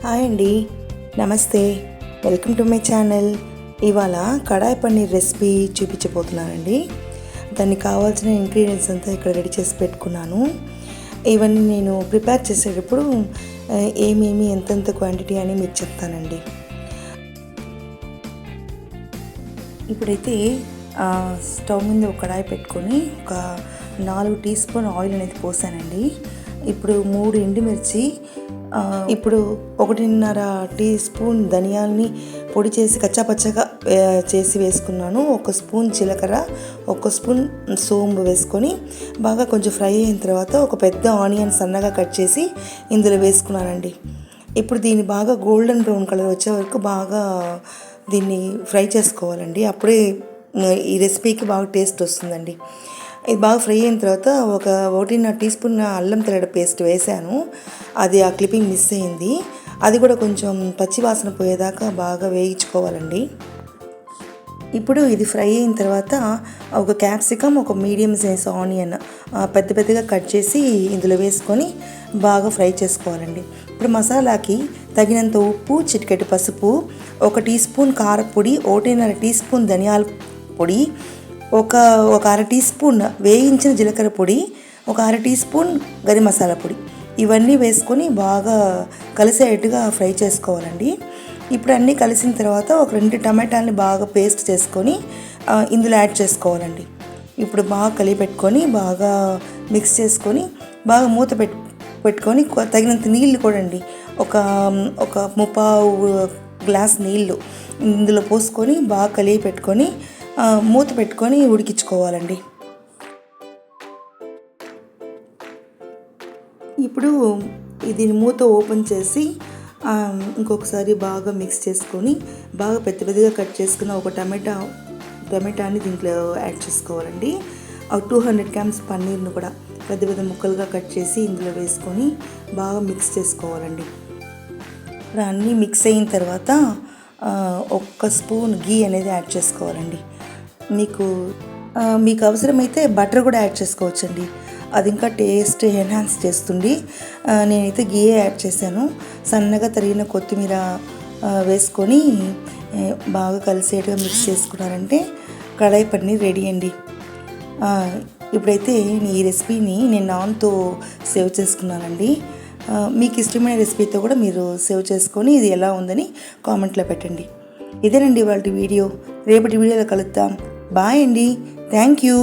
Hi అండి, నమస్తే. Welcome to my channel. ఇవాళ కడాయి పన్నీర్ రెసిపీ చూపించబోతున్నానండి. దానికి కావాల్సిన ఇంగ్రీడియంట్స్ అంతా ఇక్కడ రెడీ చేసి పెట్టుకున్నాను. ఇవన్నీ నేను ప్రిపేర్ చేసేటప్పుడు ఏమేమి ఎంతెంత క్వాంటిటీ అని మీకు చెప్తానండి. ఇప్పుడైతే స్టవ్ మీద ఒక కడాయి పెట్టుకొని ఒక 4 టీ స్పూన్ ఆయిల్ అనేది పోసానండి. ఇప్పుడు 3 ఎండుమిర్చి, ఇప్పుడు 1.5 టీ స్పూన్ ధనియాలని పొడి చేసి కచ్చాపచ్చగా చేసి వేసుకున్నాను. 1 స్పూన్ జీలకర్ర, 1 స్పూన్ సోంపు వేసుకొని బాగా కొంచెం ఫ్రై అయిన తర్వాత ఒక పెద్ద ఆనియన్ సన్నగా కట్ చేసి ఇందులో వేసుకున్నానండి. ఇప్పుడు దీన్ని బాగా గోల్డెన్ బ్రౌన్ కలర్ వచ్చే వరకు బాగా దీన్ని ఫ్రై చేసుకోవాలండి. అప్పుడే ఈ రెసిపీకి బాగా టేస్ట్ వస్తుందండి. ఇది బాగా ఫ్రై అయిన తర్వాత 1.5 టీ స్పూన్ అల్లం తెల్లగడ్డ పేస్ట్ వేసాను. అది ఆ క్లిప్పింగ్ మిస్ అయింది. అది కూడా కొంచెం పచ్చివాసన పోయేదాకా బాగా వేయించుకోవాలండి. ఇప్పుడు ఇది ఫ్రై అయిన తర్వాత ఒక క్యాప్సికమ్, ఒక మీడియం సైజ్ ఆనియన్ పెద్దగా కట్ చేసి ఇందులో వేసుకొని బాగా ఫ్రై చేసుకోవాలండి. ఇప్పుడు మసాలాకి తగినంత ఉప్పు, చిటికెడు పసుపు, 1 టీ స్పూన్ కారపొడి, 1.5 టీ స్పూన్ ధనియాల పొడి, ఒక 1/2 టీ స్పూన్ వేయించిన జీలకర్ర పొడి, ఒక 1/2 టీ స్పూన్ గరం మసాలా పొడి, ఇవన్నీ వేసుకొని బాగా కలిసేట్టుగా ఫ్రై చేసుకోవాలండి. ఇప్పుడు అన్నీ కలిసిన తర్వాత ఒక 2 టమాటాలని బాగా పేస్ట్ చేసుకొని ఇందులో యాడ్ చేసుకోవాలండి. ఇప్పుడు బాగా కలిపెట్టుకొని బాగా మిక్స్ చేసుకొని బాగా మూత పెట్టుకొని తగినంత నీళ్ళు కూడా అండి, ఒక 3/4 గ్లాస్ నీళ్ళు ఇందులో పోసుకొని బాగా కలిపి పెట్టుకొని మూత పెట్టుకొని ఉడికించుకోవాలండి. ఇప్పుడు దీని మూత ఓపెన్ చేసి ఇంకొకసారి బాగా మిక్స్ చేసుకొని బాగా పెద్దగా కట్ చేసుకున్న ఒక టమాటాని దీంట్లో యాడ్ చేసుకోవాలండి. 200 గ్రామ్స్ పన్నీర్ను కూడా పెద్ద ముక్కలుగా కట్ చేసి ఇందులో వేసుకొని బాగా మిక్స్ చేసుకోవాలండి. ఇప్పుడు అన్నీ మిక్స్ అయిన తర్వాత 1 స్పూన్ గీ అనేది యాడ్ చేసుకోవాలండి. మీకు అవసరమైతే బటర్ కూడా యాడ్ చేసుకోవచ్చండి. అది ఇంకా టేస్ట్ ఎన్హాన్స్ చేస్తుంది. నేనైతే గీ యాడ్ చేశాను. సన్నగా తరిగిన కొత్తిమీర వేసుకొని బాగా కలిసేట్టుగా మిక్స్ చేసుకున్నారంటే కడాయి పన్నీర్ రెడీ అండి. ఇప్పుడైతే ఈ రెసిపీని నేను నాన్తో సేవ్ చేసుకున్నానండి. మీకు ఇష్టమైన రెసిపీతో కూడా మీరు సేవ్ చేసుకొని ఇది ఎలా ఉందని కామెంట్లో పెట్టండి. ఇదేనండి ఇవాళ వీడియో. రేపటి వీడియోలో కలుద్దాం. బాయ్ అండి. Thank you.